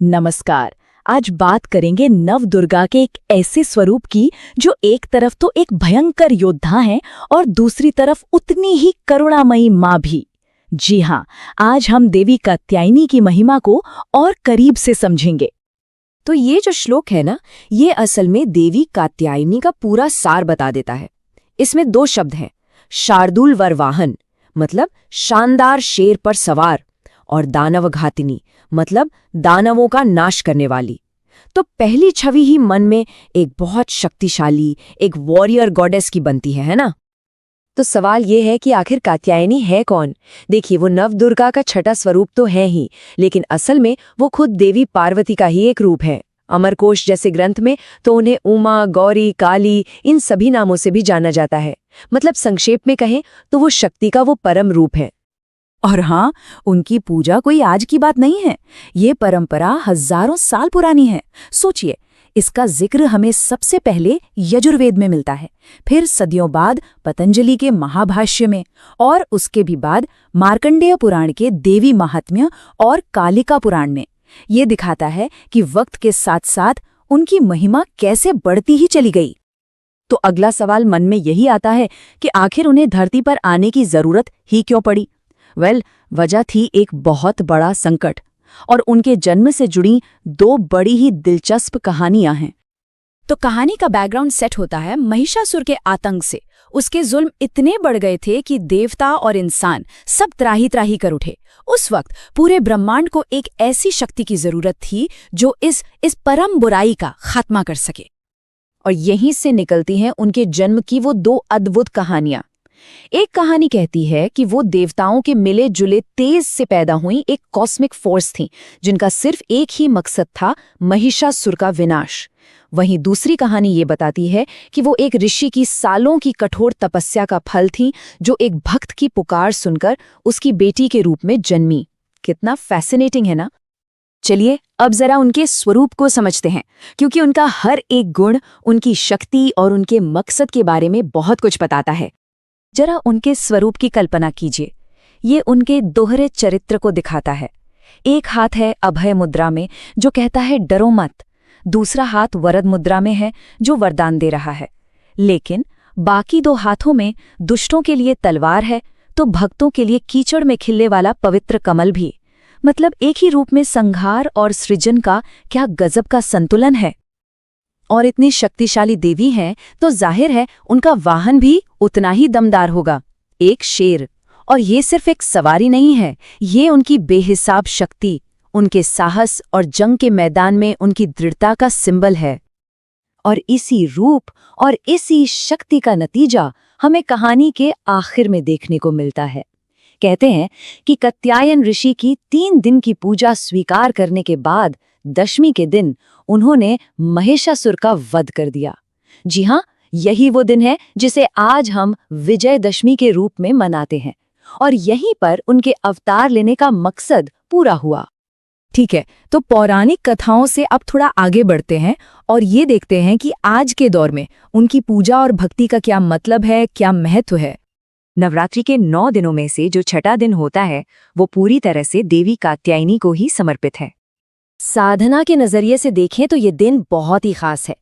नमस्कार। आज बात करेंगे नवदुर्गा के एक ऐसे स्वरूप की जो एक तरफ तो एक भयंकर योद्धा हैं और दूसरी तरफ उतनी ही करुणामयी माँ भी। जी हाँ, आज हम देवी कात्यायनी की महिमा को और करीब से समझेंगे। तो ये जो श्लोक है ना, ये असल में देवी कात्यायनी का पूरा सार बता देता है। इसमें दो शब्द हैं, शार्दूल वर वाहन मतलब शानदार शेर पर सवार, और दानवघातिनी मतलब दानवों का नाश करने वाली। तो पहली छवि ही मन में एक बहुत शक्तिशाली, एक वॉरियर गॉडेस की बनती है ना। तो सवाल ये है कि आखिर कात्यायनी है कौन? देखिए, वो नवदुर्गा का छठा स्वरूप तो है ही, लेकिन असल में वो खुद देवी पार्वती का ही एक रूप है। अमरकोश जैसे ग्रंथ में तो उन्हें उमा, गौरी, काली इन सभी नामों से भी जाना जाता है। मतलब संक्षेप में कहें तो वो शक्ति का वो परम रूप है। और हाँ, उनकी पूजा कोई आज की बात नहीं है। ये परंपरा हजारों साल पुरानी है। सोचिए, इसका जिक्र हमें सबसे पहले यजुर्वेद में मिलता है, फिर सदियों बाद पतंजलि के महाभाष्य में, और उसके भी बाद मार्कंडेय पुराण के देवी महात्म्य और कालिका पुराण में। ये दिखाता है कि वक्त के साथ साथ उनकी महिमा कैसे बढ़ती ही चली गई। तो अगला सवाल मन में यही आता है कि आखिर उन्हें धरती पर आने की जरूरत ही क्यों पड़ी? वजह थी एक बहुत बड़ा संकट, और उनके जन्म से जुड़ी दो बड़ी ही दिलचस्प कहानियां हैं। तो कहानी का बैकग्राउंड सेट होता है महिषासुर के आतंक से। उसके जुल्म इतने बढ़ गए थे कि देवता और इंसान सब त्राही त्राही कर उठे। उस वक्त पूरे ब्रह्मांड को एक ऐसी शक्ति की जरूरत थी जो इस परम बुराई का खात्मा कर सके। और यहीं से निकलती हैं उनके जन्म की वो दो अद्भुत कहानियां। एक कहानी कहती है कि वो देवताओं के मिले जुले तेज से पैदा हुई एक कॉस्मिक फोर्स थी, जिनका सिर्फ एक ही मकसद था, महिषासुर का विनाश। वहीं दूसरी कहानी ये बताती है कि वो एक ऋषि की सालों की कठोर तपस्या का फल थी, जो एक भक्त की पुकार सुनकर उसकी बेटी के रूप में जन्मी। कितना फैसिनेटिंग है ना। चलिए अब जरा उनके स्वरूप को समझते हैं, क्योंकि उनका हर एक गुण उनकी शक्ति और उनके मकसद के बारे में बहुत कुछ बताता है। जरा उनके स्वरूप की कल्पना कीजिए। ये उनके दोहरे चरित्र को दिखाता है। एक हाथ है अभय मुद्रा में, जो कहता है डरो मत। दूसरा हाथ वरद मुद्रा में है, जो वरदान दे रहा है। लेकिन बाकी दो हाथों में दुष्टों के लिए तलवार है, तो भक्तों के लिए कीचड़ में खिलने वाला पवित्र कमल भी। मतलब एक ही रूप में संहार और सृजन का क्या गजब का संतुलन है। और इतनी शक्तिशाली देवी हैं तो जाहिर है उनका वाहन भी उतना ही दमदार होगा, एक शेर। और ये सिर्फ एक सवारी नहीं है, ये उनकी बेहिसाब शक्ति, उनके साहस और जंग के मैदान में उनकी दृढ़ता का सिंबल है। और इसी रूप और इसी शक्ति का नतीजा हमें कहानी के आखिर में देखने को मिलता है। कहते हैं कि कात्यायन ऋषि की 3 दिन की पूजा स्वीकार करने के बाद दशमी के दिन उन्होंने महिषासुर का वध कर दिया। जी हाँ, यही वो दिन है जिसे आज हम विजयदशमी के रूप में मनाते हैं, और यहीं पर उनके अवतार लेने का मकसद पूरा हुआ। ठीक है, तो पौराणिक कथाओं से अब थोड़ा आगे बढ़ते हैं और ये देखते हैं कि आज के दौर में उनकी पूजा और भक्ति का क्या मतलब है, क्या महत्व है। नवरात्रि के 9 दिनों में से जो छठा दिन होता है, वो पूरी तरह से देवी कात्यायनी को ही समर्पित है। साधना के नजरिए से देखें तो ये दिन बहुत ही खास है।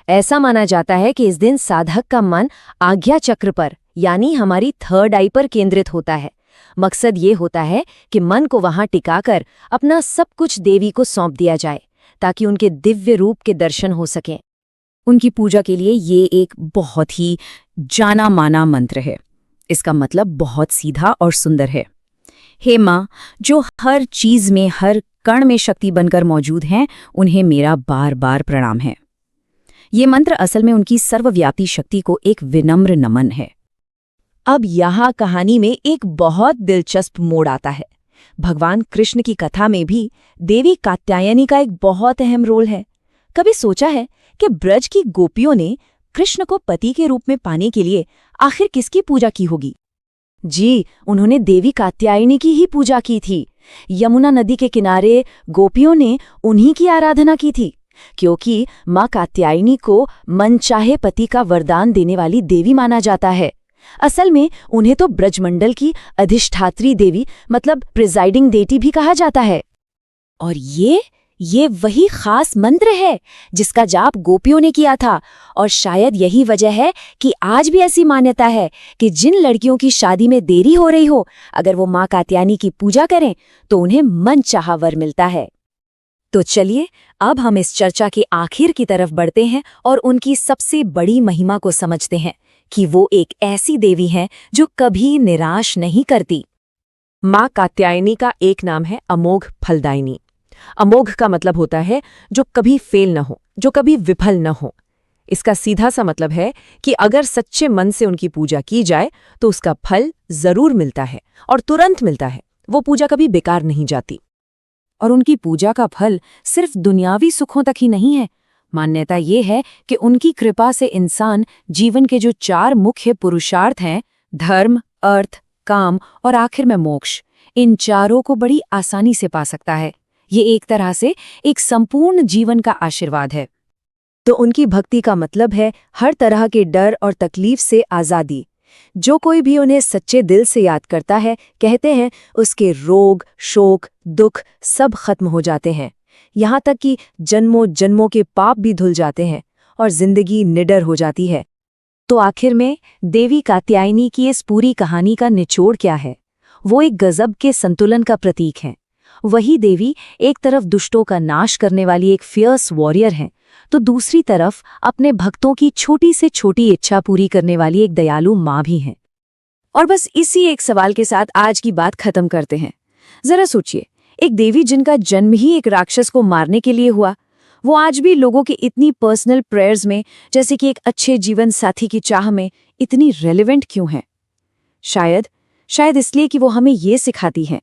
ऐसा माना जाता है कि इस दिन साधक का मन आज्ञा चक्र पर, यानी हमारी थर्ड आई पर केंद्रित होता है। मकसद ये होता है कि मन को वहां टिकाकर अपना सब कुछ देवी को सौंप दिया जाए, ताकि उनके दिव्य रूप के दर्शन हो सकें। उनकी पूजा के लिए ये एक बहुत ही जाना माना मंत्र है। इसका मतलब बहुत सीधा और सुंदर है। हे माँ, जो हर चीज में, हर कण में शक्ति बनकर मौजूद हैं, उन्हें मेरा बार बार प्रणाम है। ये मंत्र असल में उनकी सर्वव्यापी शक्ति को एक विनम्र नमन है। अब यहाँ कहानी में एक बहुत दिलचस्प मोड़ आता है। भगवान कृष्ण की कथा में भी देवी कात्यायनी का एक बहुत अहम रोल है। कभी सोचा है कि ब्रज की गोपियों ने कृष्ण को पति के रूप में पाने के लिए आखिर किसकी पूजा की होगी? जी, उन्होंने देवी कात्यायनी की ही पूजा की थी। यमुना नदी के किनारे गोपियों ने उन्हीं की आराधना की थी, क्योंकि माँ कात्यायनी को मनचाहे पति का वरदान देने वाली देवी माना जाता है। असल में उन्हें तो ब्रजमंडल की अधिष्ठात्री देवी मतलब प्रिजाइडिंग डेटी भी कहा जाता है। और ये वही खास मंत्र है जिसका जाप गोपियों ने किया था, और शायद यही वजह है कि आज भी ऐसी मान्यता है कि जिन लड़कियों की शादी में देरी हो रही हो, अगर वो माँ कात्यायनी की पूजा करें तो उन्हें मनचाहा वर मिलता है। तो चलिए अब हम इस चर्चा के आखिर की तरफ बढ़ते हैं और उनकी सबसे बड़ी महिमा को समझते हैं कि वो एक ऐसी देवी हैं जो कभी निराश नहीं करती। माँ कात्यायनी का एक नाम है अमोघ फलदायिनी। अमोघ का मतलब होता है जो कभी फेल न हो, जो कभी विफल न हो। इसका सीधा सा मतलब है कि अगर सच्चे मन से उनकी पूजा की जाए तो उसका फल जरूर मिलता है और तुरंत मिलता है। वो पूजा कभी बेकार नहीं जाती। और उनकी पूजा का फल सिर्फ दुनियावी सुखों तक ही नहीं है। मान्यता ये है कि उनकी कृपा से इंसान जीवन के जो 4 मुख्य पुरुषार्थ हैं, धर्म, अर्थ, काम और आखिर में मोक्ष, इन चारों को बड़ी आसानी से पा सकता है। ये एक तरह से एक संपूर्ण जीवन का आशीर्वाद है। तो उनकी भक्ति का मतलब है हर तरह के डर और तकलीफ से आज़ादी। जो कोई भी उन्हें सच्चे दिल से याद करता है, कहते हैं उसके रोग, शोक, दुख सब खत्म हो जाते हैं। यहाँ तक कि जन्मों जन्मों के पाप भी धुल जाते हैं और जिंदगी निडर हो जाती है। तो आखिर में देवी कात्यायनी की इस पूरी कहानी का निचोड़ क्या है? वो एक गजब के संतुलन का प्रतीक है। वही देवी एक तरफ दुष्टों का नाश करने वाली एक फियर्स वॉरियर है, तो दूसरी तरफ अपने भक्तों की छोटी से छोटी इच्छा पूरी करने वाली एक दयालु माँ भी है। और बस इसी एक सवाल के साथ आज की बात खत्म करते हैं। जरा सोचिए, एक देवी जिनका जन्म ही एक राक्षस को मारने के लिए हुआ, वो आज भी लोगों की इतनी पर्सनल प्रेयर्स में, जैसे कि एक अच्छे जीवन साथी की चाह में, इतनी रेलेवेंट क्यों है? शायद इसलिए कि वो हमें ये सिखाती है